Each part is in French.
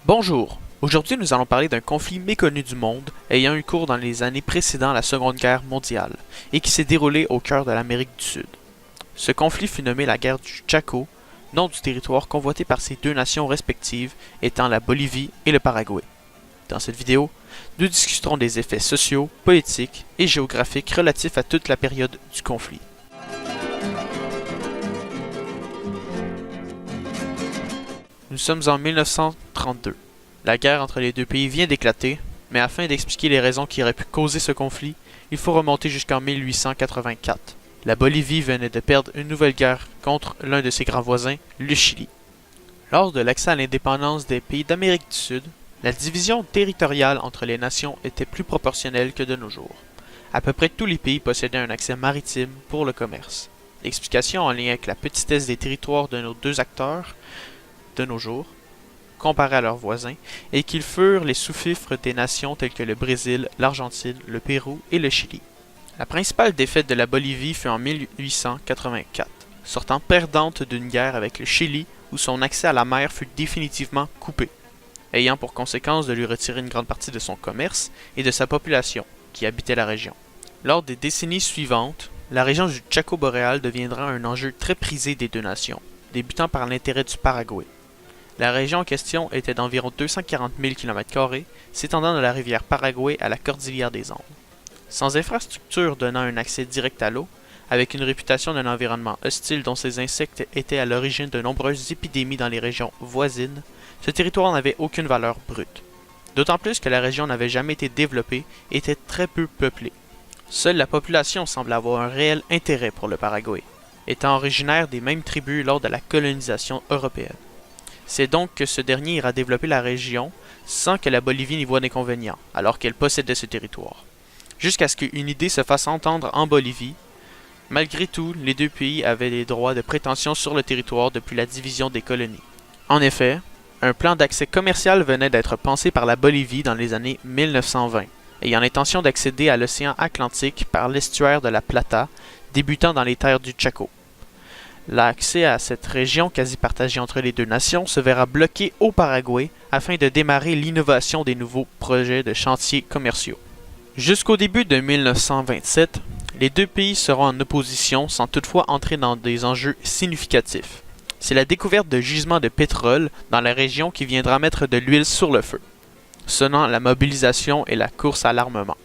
Bonjour, aujourd'hui nous allons parler d'un conflit méconnu du monde ayant eu cours dans les années précédant la Seconde Guerre mondiale et qui s'est déroulé au cœur de l'Amérique du Sud. Ce conflit fut nommé la guerre du Chaco, nom du territoire convoité par ces deux nations respectives étant la Bolivie et le Paraguay. Dans cette vidéo, nous discuterons des effets sociaux, politiques et géographiques relatifs à toute la période du conflit. Nous sommes en 1932. La guerre entre les deux pays vient d'éclater, mais afin d'expliquer les raisons qui auraient pu causer ce conflit, il faut remonter jusqu'en 1884. La Bolivie venait de perdre une nouvelle guerre contre l'un de ses grands voisins, le Chili. Lors de l'accès à l'indépendance des pays d'Amérique du Sud, la division territoriale entre les nations était plus proportionnelle que de nos jours. À peu près tous les pays possédaient un accès maritime pour le commerce. L'explication en lien avec la petitesse des territoires de nos deux acteurs de nos jours, comparés à leurs voisins, et qu'ils furent les sous-fifres des nations telles que le Brésil, l'Argentine, le Pérou et le Chili. La principale défaite de la Bolivie fut en 1884, sortant perdante d'une guerre avec le Chili où son accès à la mer fut définitivement coupé, ayant pour conséquence de lui retirer une grande partie de son commerce et de sa population qui habitait la région. Lors des décennies suivantes, la région du Chaco boréal deviendra un enjeu très prisé des deux nations, débutant par l'intérêt du Paraguay. La région en question était d'environ 240 000 km², s'étendant de la rivière Paraguay à la cordillère des Andes. Sans infrastructure donnant un accès direct à l'eau, avec une réputation d'un environnement hostile dont ces insectes étaient à l'origine de nombreuses épidémies dans les régions voisines, ce territoire n'avait aucune valeur brute. D'autant plus que la région n'avait jamais été développée et était très peu peuplée. Seule la population semble avoir un réel intérêt pour le Paraguay, étant originaire des mêmes tribus lors de la colonisation européenne. C'est donc que ce dernier ira développer la région sans que la Bolivie n'y voie d'inconvénient, alors qu'elle possédait ce territoire. Jusqu'à ce qu'une idée se fasse entendre en Bolivie. Malgré tout, les deux pays avaient des droits de prétention sur le territoire depuis la division des colonies. En effet, un plan d'accès commercial venait d'être pensé par la Bolivie dans les années 1920, ayant l'intention d'accéder à l'océan Atlantique par l'estuaire de la Plata, débutant dans les terres du Chaco. L'accès à cette région quasi partagée entre les deux nations se verra bloqué au Paraguay afin de démarrer l'innovation des nouveaux projets de chantiers commerciaux. Jusqu'au début de 1927, les deux pays seront en opposition sans toutefois entrer dans des enjeux significatifs. C'est la découverte de gisements de pétrole dans la région qui viendra mettre de l'huile sur le feu, sonnant la mobilisation et la course à l'armement.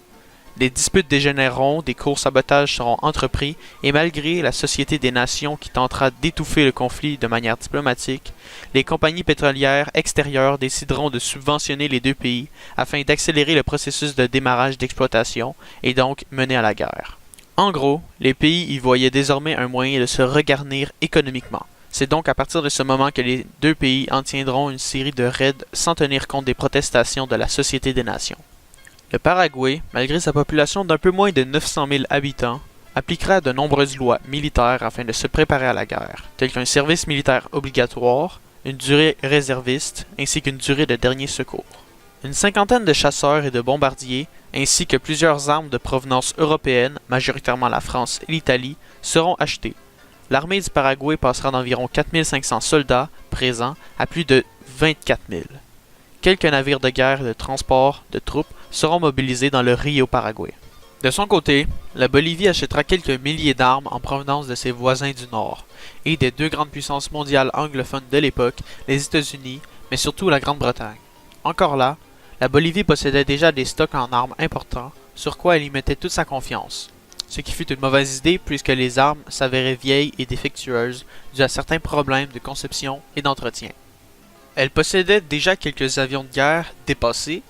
Des disputes dégénéreront, des courts sabotages seront entrepris, et malgré la Société des Nations qui tentera d'étouffer le conflit de manière diplomatique, les compagnies pétrolières extérieures décideront de subventionner les deux pays afin d'accélérer le processus de démarrage d'exploitation et donc mener à la guerre. En gros, les pays y voyaient désormais un moyen de se regarnir économiquement. C'est donc à partir de ce moment que les deux pays en tiendront une série de raids sans tenir compte des protestations de la Société des Nations. Le Paraguay, malgré sa population d'un peu moins de 900 000 habitants, appliquera de nombreuses lois militaires afin de se préparer à la guerre, telles qu'un service militaire obligatoire, une durée réserviste, ainsi qu'une durée de dernier secours. Une cinquantaine de chasseurs et de bombardiers, ainsi que plusieurs armes de provenance européenne, majoritairement la France et l'Italie, seront achetées. L'armée du Paraguay passera d'environ 4 500 soldats présents à plus de 24 000. Quelques navires de guerre et de transport de troupes seront mobilisés dans le Rio Paraguay. De son côté, la Bolivie achètera quelques milliers d'armes en provenance de ses voisins du Nord et des deux grandes puissances mondiales anglophones de l'époque, les États-Unis, mais surtout la Grande-Bretagne. Encore là, la Bolivie possédait déjà des stocks en armes importants, sur quoi elle y mettait toute sa confiance. Ce qui fut une mauvaise idée puisque les armes s'avéraient vieilles et défectueuses dû à certains problèmes de conception et d'entretien. Elle possédait déjà quelques avions de guerre dépassés,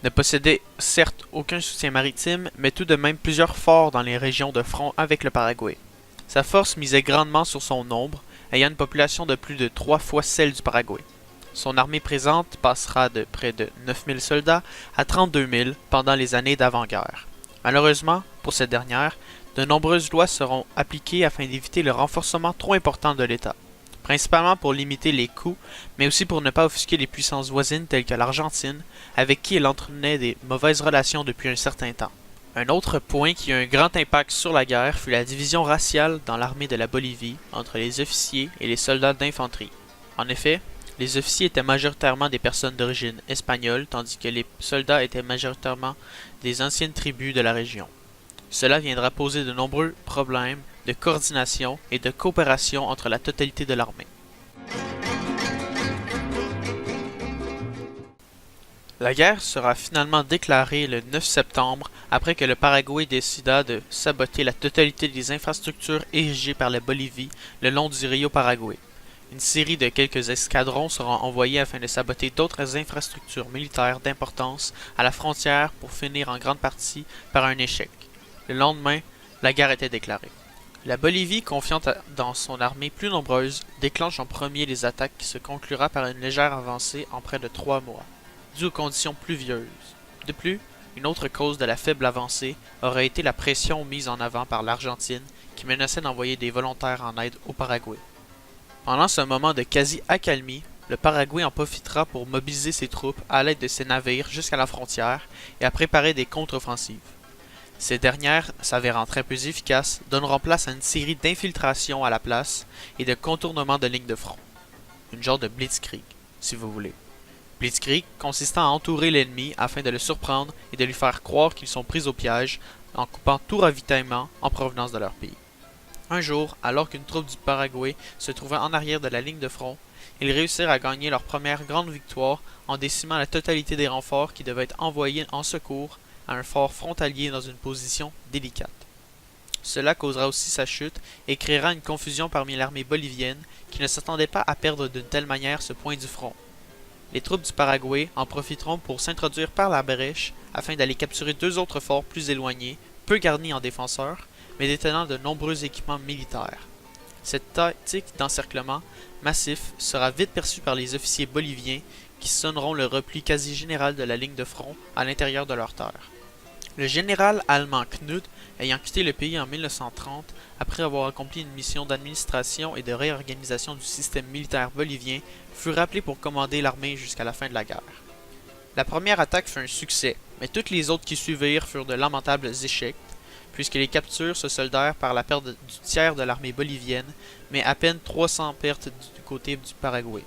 ne possédait certes aucun soutien maritime, mais tout de même plusieurs forts dans les régions de front avec le Paraguay. Sa force misait grandement sur son nombre, ayant une population de plus de 3 fois celle du Paraguay. Son armée présente passera de près de 9 000 soldats à 32 000 pendant les années d'avant-guerre. Malheureusement, pour cette dernière, de nombreuses lois seront appliquées afin d'éviter le renforcement trop important de l'État, principalement pour limiter les coûts, mais aussi pour ne pas offusquer les puissances voisines telles que l'Argentine, avec qui elle entretenait des mauvaises relations depuis un certain temps. Un autre point qui a un grand impact sur la guerre fut la division raciale dans l'armée de la Bolivie entre les officiers et les soldats d'infanterie. En effet, Les officiers étaient majoritairement des personnes d'origine espagnole, tandis que les soldats étaient majoritairement des anciennes tribus de la région. Cela viendra poser de nombreux problèmes de coordination et de coopération entre la totalité de l'armée. La guerre sera finalement déclarée le 9 septembre après que le Paraguay décida de saboter la totalité des infrastructures érigées par la Bolivie le long du Rio Paraguay. Une série de quelques escadrons seront envoyés afin de saboter d'autres infrastructures militaires d'importance à la frontière pour finir en grande partie par un échec. Le lendemain, la guerre était déclarée. La Bolivie, confiante dans son armée plus nombreuse, déclenche en premier les attaques qui se conclura par une légère avancée en près de 3 mois, due aux conditions pluvieuses. De plus, une autre cause de la faible avancée aurait été la pression mise en avant par l'Argentine qui menaçait d'envoyer des volontaires en aide au Paraguay. Pendant ce moment de quasi-accalmie, le Paraguay en profitera pour mobiliser ses troupes à l'aide de ses navires jusqu'à la frontière et à préparer des contre-offensives. Ces dernières, s'avérant très peu efficaces, donneront place à une série d'infiltrations à la place et de contournements de lignes de front. Une genre de blitzkrieg, si vous voulez. Blitzkrieg consistant à entourer l'ennemi afin de le surprendre et de lui faire croire qu'ils sont pris au piège en coupant tout ravitaillement en provenance de leur pays. Un jour, alors qu'une troupe du Paraguay se trouvait en arrière de la ligne de front, ils réussirent à gagner leur première grande victoire en décimant la totalité des renforts qui devaient être envoyés en secours à un fort frontalier dans une position délicate. Cela causera aussi sa chute et créera une confusion parmi l'armée bolivienne qui ne s'attendait pas à perdre d'une telle manière ce point du front. Les troupes du Paraguay en profiteront pour s'introduire par la brèche afin d'aller capturer deux autres forts plus éloignés, peu garnis en défenseurs, mais détenant de nombreux équipements militaires. Cette tactique d'encerclement massif sera vite perçue par les officiers boliviens qui sonneront le repli quasi général de la ligne de front à l'intérieur de leurs terres. Le général allemand Knud, ayant quitté le pays en 1930 après avoir accompli une mission d'administration et de réorganisation du système militaire bolivien, fut rappelé pour commander l'armée jusqu'à la fin de la guerre. La première attaque fut un succès, mais toutes les autres qui suivirent furent de lamentables échecs, puisque les captures se soldèrent par la perte du tiers de l'armée bolivienne, mais à peine 300 pertes du côté du Paraguay.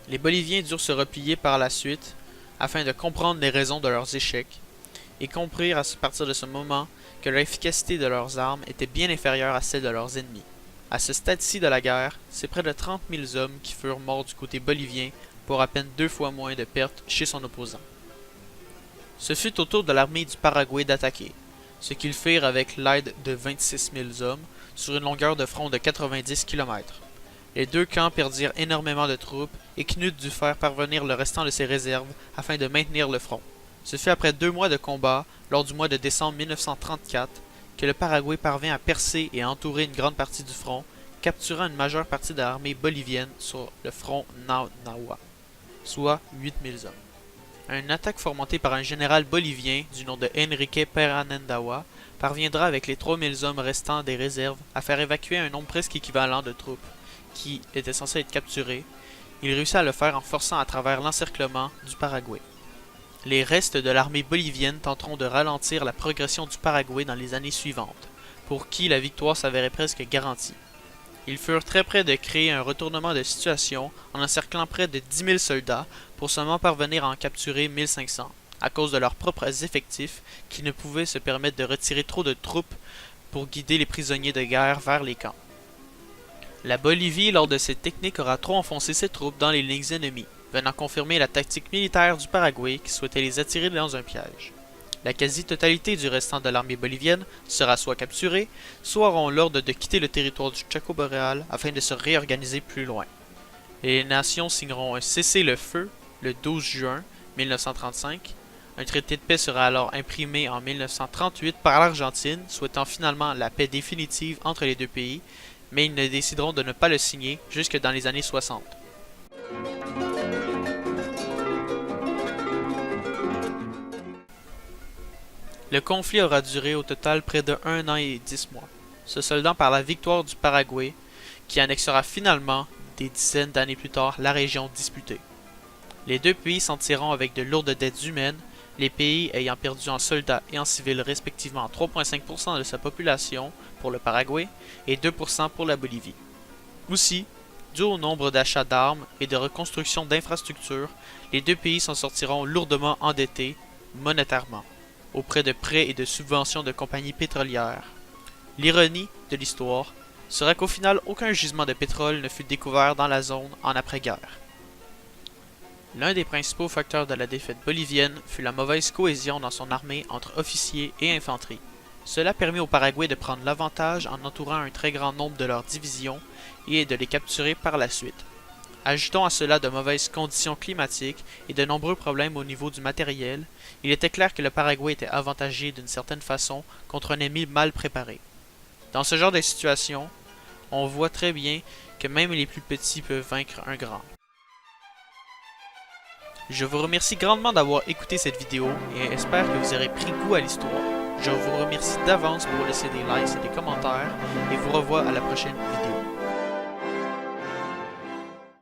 Les Boliviens durent se replier par la suite, afin de comprendre les raisons de leurs échecs, et comprirent à partir de ce moment que l'efficacité de leurs armes était bien inférieure à celle de leurs ennemis. À ce stade-ci de la guerre, c'est près de 30 000 hommes qui furent morts du côté bolivien pour à peine 2 fois moins de pertes chez son opposant. Ce fut au tour de l'armée du Paraguay d'attaquer, ce qu'ils firent avec l'aide de 26 000 hommes sur une longueur de front de 90 km. Les deux camps perdirent énormément de troupes et Knud dut faire parvenir le restant de ses réserves afin de maintenir le front. Ce fut après 2 mois de combat, lors du mois de décembre 1934, que le Paraguay parvint à percer et à entourer une grande partie du front, capturant une majeure partie de l'armée bolivienne sur le front Nawa, soit 8 000 hommes. Une attaque fomentée par un général bolivien du nom de Enrique Peranendawa parviendra avec les 3 000 hommes restants des réserves à faire évacuer un nombre presque équivalent de troupes qui étaient censées être capturées. Il réussit à le faire en forçant à travers l'encerclement du Paraguay. Les restes de l'armée bolivienne tenteront de ralentir la progression du Paraguay dans les années suivantes, pour qui la victoire s'avérait presque garantie. Ils furent très près de créer un retournement de situation en encerclant près de 10 000 soldats pour seulement parvenir à en capturer 1500, à cause de leurs propres effectifs qui ne pouvaient se permettre de retirer trop de troupes pour guider les prisonniers de guerre vers les camps. La Bolivie, lors de cette technique, aura trop enfoncé ses troupes dans les lignes ennemies, venant confirmer la tactique militaire du Paraguay qui souhaitait les attirer dans un piège. La quasi-totalité du restant de l'armée bolivienne sera soit capturée, soit auront l'ordre de quitter le territoire du Chaco boréal afin de se réorganiser plus loin. Les nations signeront un cessez-le-feu le 12 juin 1935. Un traité de paix sera alors imprimé en 1938 par l'Argentine, souhaitant finalement la paix définitive entre les deux pays, mais ils ne décideront de ne pas le signer jusque dans les années 60. Le conflit aura duré au total près de 1 an et 10 mois, se soldant par la victoire du Paraguay, qui annexera finalement, des dizaines d'années plus tard, la région disputée. Les deux pays s'en tireront avec de lourdes dettes humaines, les pays ayant perdu en soldats et en civils respectivement 3,5% de sa population pour le Paraguay et 2% pour la Bolivie. Aussi, Dû au nombre d'achats d'armes et de reconstruction d'infrastructures, les deux pays s'en sortiront lourdement endettés, monétairement, auprès de prêts et de subventions de compagnies pétrolières. L'ironie de l'histoire sera qu'au final aucun gisement de pétrole ne fut découvert dans la zone en après-guerre. L'un des principaux facteurs de la défaite bolivienne fut la mauvaise cohésion dans son armée entre officiers et infanterie. Cela permit au Paraguay de prendre l'avantage en entourant un très grand nombre de leurs divisions et de les capturer par la suite. Ajoutons à cela de mauvaises conditions climatiques et de nombreux problèmes au niveau du matériel, il était clair que le Paraguay était avantagé d'une certaine façon contre un ennemi mal préparé. Dans ce genre de situation, on voit très bien que même les plus petits peuvent vaincre un grand. Je vous remercie grandement d'avoir écouté cette vidéo et espère que vous aurez pris goût à l'histoire. Je vous remercie d'avance pour laisser des likes et des commentaires et vous revois à la prochaine vidéo.